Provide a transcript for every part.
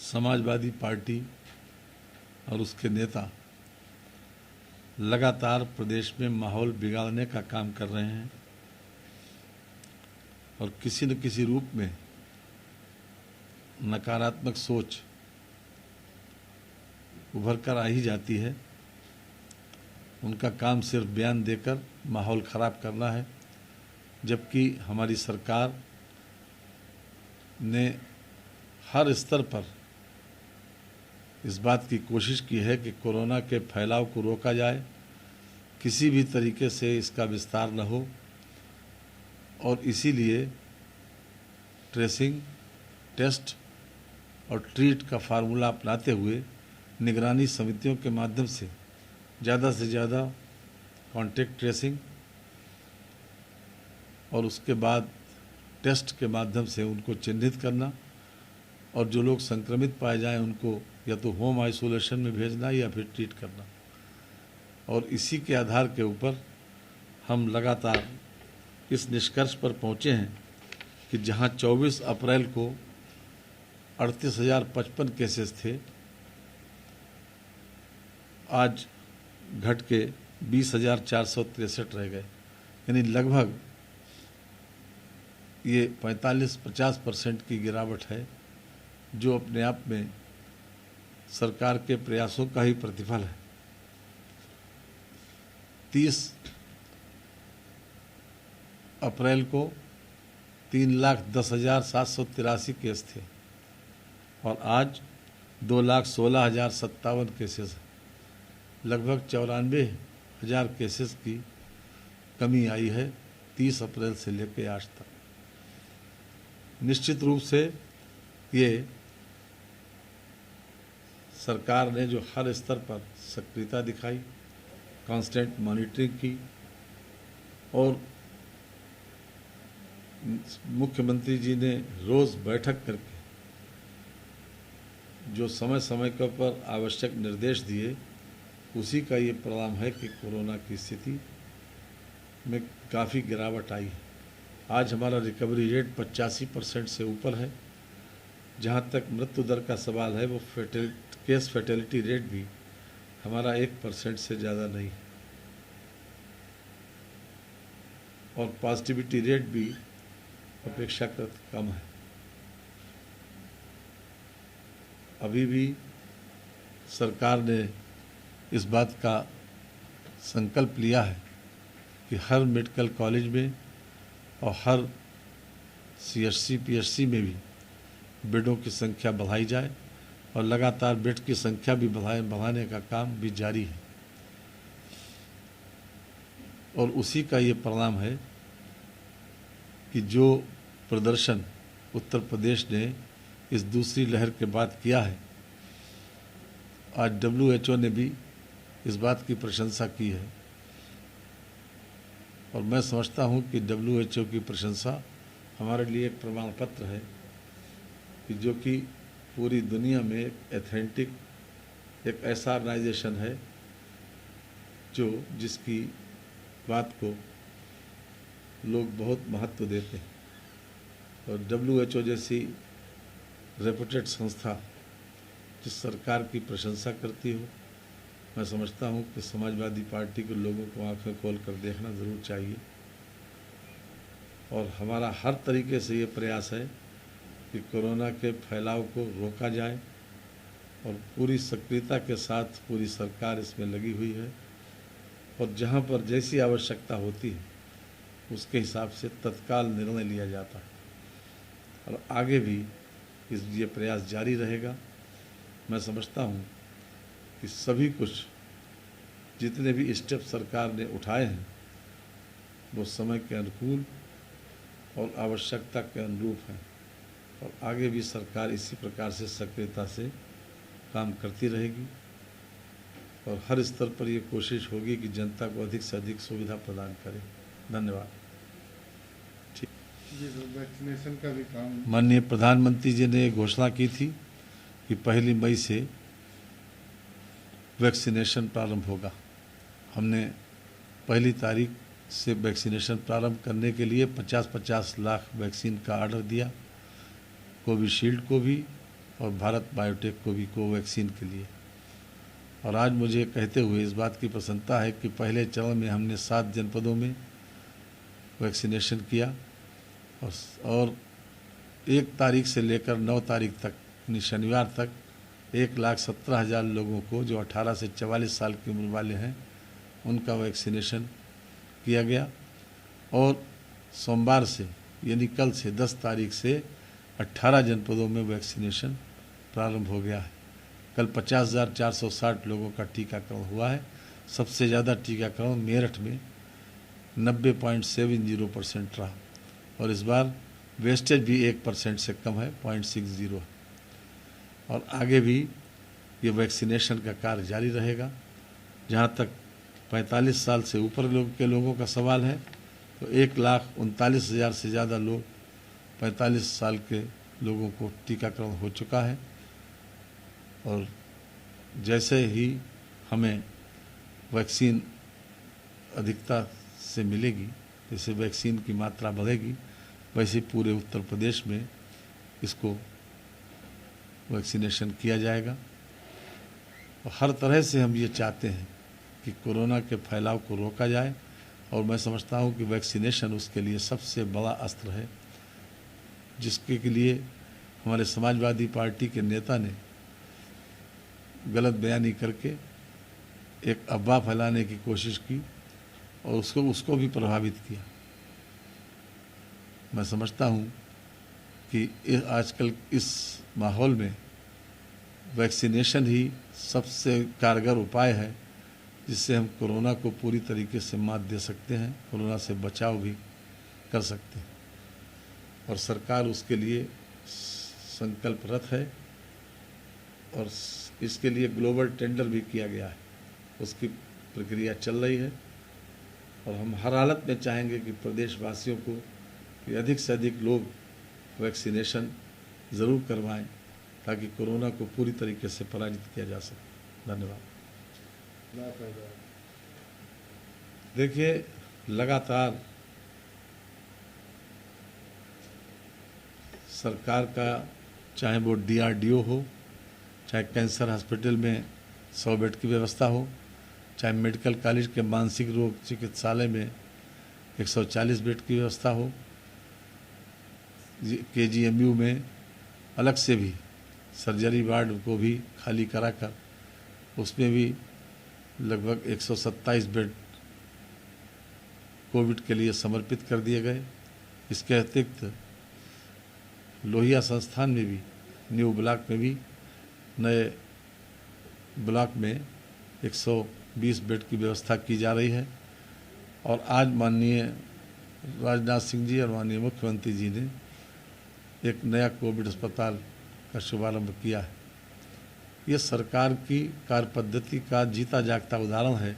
Samajwadi party और उसके नेता लगातार प्रदेश में माहौल बिगाड़ने का काम कर रहे हैं और किसी न किसी रूप में नकारात्मक सोच उभर कर आ ही जाती है। उनका काम सिर्फ बयान देकर माहौल खराब करना है, जबकि हमारी सरकार ने हर स्तर पर इस बात की कोशिश की है कि कोरोना के फैलाव को रोका जाए, किसी भी तरीके से इसका विस्तार न हो, और इसीलिए ट्रेसिंग, टेस्ट और ट्रीट का फार्मूला अपनाते हुए निगरानी समितियों के माध्यम से ज़्यादा कॉन्टैक्ट ट्रेसिंग और उसके बाद टेस्ट के माध्यम से उनको चिन्हित करना और जो लोग संक्रमित पाए जाएं उनको या तो होम आइसोलेशन में भेजना या फिर ट्रीट करना। और इसी के आधार के ऊपर हम लगातार इस निष्कर्ष पर पहुंचे हैं कि जहां 24 अप्रैल को 38,055 केसेस थे, आज घट के 20,463 रह गए, यानी लगभग ये 45-50% की गिरावट है, जो अपने आप में सरकार के प्रयासों का ही प्रतिफल है। 30 अप्रैल को 3,10,783 केस थे और आज 2,16,057 केसेस हैं। लगभग 94,000 केसेस की कमी आई है 30 अप्रैल से लेकर आज तक। निश्चित रूप से ये सरकार ने जो हर स्तर पर सक्रियता दिखाई, कांस्टेंट मॉनिटरिंग की और मुख्यमंत्री जी ने रोज़ बैठक करके जो समय समय पर आवश्यक निर्देश दिए, उसी का ये परिणाम है कि कोरोना की स्थिति में काफ़ी गिरावट आई है। आज हमारा रिकवरी रेट 85% से ऊपर है। जहाँ तक मृत्यु दर का सवाल है, वो केस फैटेलिटी रेट भी हमारा 1% से ज़्यादा नहीं है और पॉजिटिविटी रेट भी अपेक्षाकृत कम है। अभी भी सरकार ने इस बात का संकल्प लिया है कि हर मेडिकल कॉलेज में और हर CHC PHC में भी बेडों की संख्या बढ़ाई जाए और लगातार बेड की संख्या भी बढ़ाने का काम भी जारी है। और उसी का ये परिणाम है कि जो प्रदर्शन उत्तर प्रदेश ने इस दूसरी लहर के बाद किया है, आज WHO ने भी इस बात की प्रशंसा की है और मैं समझता हूं कि WHO की प्रशंसा हमारे लिए एक प्रमाण पत्र है कि जो कि पूरी दुनिया में एक एथेंटिक, एक ऐसा ऑर्गेनाइजेशन है जो जिसकी बात को लोग बहुत महत्व देते हैं। और WHO जैसी रेपुटेड संस्था जिस सरकार की प्रशंसा करती हो, मैं समझता हूं कि समाजवादी पार्टी के लोगों को आंखें खोल कर देखना ज़रूर चाहिए। और हमारा हर तरीके से ये प्रयास है कि कोरोना के फैलाव को रोका जाए और पूरी सक्रियता के साथ पूरी सरकार इसमें लगी हुई है और जहां पर जैसी आवश्यकता होती है उसके हिसाब से तत्काल निर्णय लिया जाता है और आगे भी ये प्रयास जारी रहेगा। मैं समझता हूं कि सभी कुछ जितने भी स्टेप सरकार ने उठाए हैं वो समय के अनुकूल और आवश्यकता के अनुरूप हैं और आगे भी सरकार इसी प्रकार से सक्रियता से काम करती रहेगी और हर स्तर पर ये कोशिश होगी कि जनता को अधिक से अधिक सुविधा प्रदान करें। धन्यवाद। वैक्सीनेशन का भी काम माननीय प्रधानमंत्री जी ने घोषणा की थी कि 1 मई से वैक्सीनेशन प्रारंभ होगा। हमने 1 तारीख से वैक्सीनेशन प्रारंभ करने के लिए 50-50 लाख वैक्सीन का ऑर्डर दिया। कोविशील्ड को भी और भारत बायोटेक को भी कोवैक्सीन के लिए। और आज मुझे कहते हुए इस बात की प्रसन्नता है कि पहले चरण में हमने 7 जनपदों में वैक्सीनेशन किया और 1 तारीख से लेकर 9 तारीख तक यानी शनिवार तक 1,17,000 लोगों को जो 18 से 44 साल की उम्र वाले हैं उनका वैक्सीनेशन किया गया। और सोमवार से यानी कल से 10 तारीख से 18 जनपदों में वैक्सीनेशन प्रारंभ हो गया है। कल 50,460 लोगों का टीकाकरण हुआ है। सबसे ज़्यादा टीकाकरण मेरठ में 90.70% रहा और इस बार वेस्टेज भी 1% से कम है, 0.60 है। और आगे भी ये वैक्सीनेशन का कार्य जारी रहेगा। जहाँ तक 45 साल से ऊपर के लोगों का सवाल है तो 1,39,000 से ज़्यादा लोग 45 साल के लोगों को टीकाकरण हो चुका है। और जैसे ही हमें वैक्सीन अधिकता से मिलेगी, जैसे वैक्सीन की मात्रा बढ़ेगी, वैसे पूरे उत्तर प्रदेश में इसको वैक्सीनेशन किया जाएगा। और हर तरह से हम ये चाहते हैं कि कोरोना के फैलाव को रोका जाए और मैं समझता हूँ कि वैक्सीनेशन उसके लिए सबसे बड़ा अस्त्र है, जिसके लिए हमारे समाजवादी पार्टी के नेता ने गलत बयानी करके एक अफवाह फैलाने की कोशिश की और उसको भी प्रभावित किया। मैं समझता हूँ कि आजकल इस माहौल में वैक्सीनेशन ही सबसे कारगर उपाय है जिससे हम कोरोना को पूरी तरीके से मात दे सकते हैं, कोरोना से बचाव भी कर सकते हैं। और सरकार उसके लिए संकल्परत है और इसके लिए ग्लोबल टेंडर भी किया गया है, उसकी प्रक्रिया चल रही है। और हम हर हालत में चाहेंगे कि प्रदेशवासियों को कि अधिक से अधिक लोग वैक्सीनेशन ज़रूर करवाएं ताकि कोरोना को पूरी तरीके से पराजित किया जा सके। धन्यवाद। देखिए, लगातार सरकार का चाहे वो DRDO हो, चाहे कैंसर हॉस्पिटल में 100 बेड की व्यवस्था हो, चाहे मेडिकल कॉलेज के मानसिक रोग चिकित्सालय में 140 बेड की व्यवस्था हो, KGMU में अलग से भी सर्जरी वार्ड को भी खाली कराकर उसमें भी लगभग 127 बेड कोविड के लिए समर्पित कर दिए गए। इसके अतिरिक्त लोहिया संस्थान में भी न्यू ब्लॉक में भी नए ब्लॉक में 120 बेड की व्यवस्था की जा रही है। और आज माननीय राजनाथ सिंह जी और माननीय मुख्यमंत्री जी ने एक नया कोविड अस्पताल का शुभारंभ किया है। ये सरकार की कार्य पद्धति का जीता जागता उदाहरण है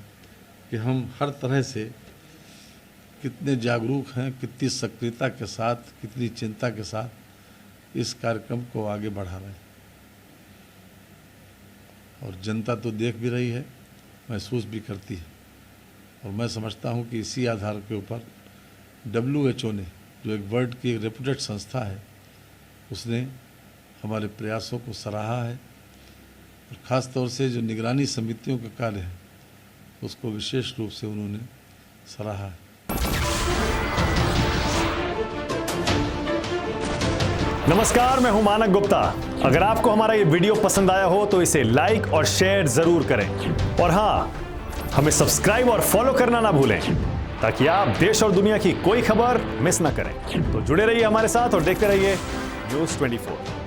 कि हम हर तरह से कितने जागरूक हैं, कितनी सक्रियता के साथ, कितनी चिंता के साथ इस कार्यक्रम को आगे बढ़ा रहे हैं। और जनता तो देख भी रही है, महसूस भी करती है। और मैं समझता हूँ कि इसी आधार के ऊपर WHO ने, जो एक वर्ल्ड की एक रेप्यूटेड संस्था है, उसने हमारे प्रयासों को सराहा है। और ख़ास तौर से जो निगरानी समितियों का कार्य है उसको विशेष रूप से उन्होंने सराहा है। नमस्कार, मैं हूं मानक गुप्ता। अगर आपको हमारा ये वीडियो पसंद आया हो तो इसे लाइक और शेयर जरूर करें। और हाँ, हमें सब्सक्राइब और फॉलो करना ना भूलें ताकि आप देश और दुनिया की कोई खबर मिस ना करें। तो जुड़े रहिए हमारे साथ और देखते रहिए News 24।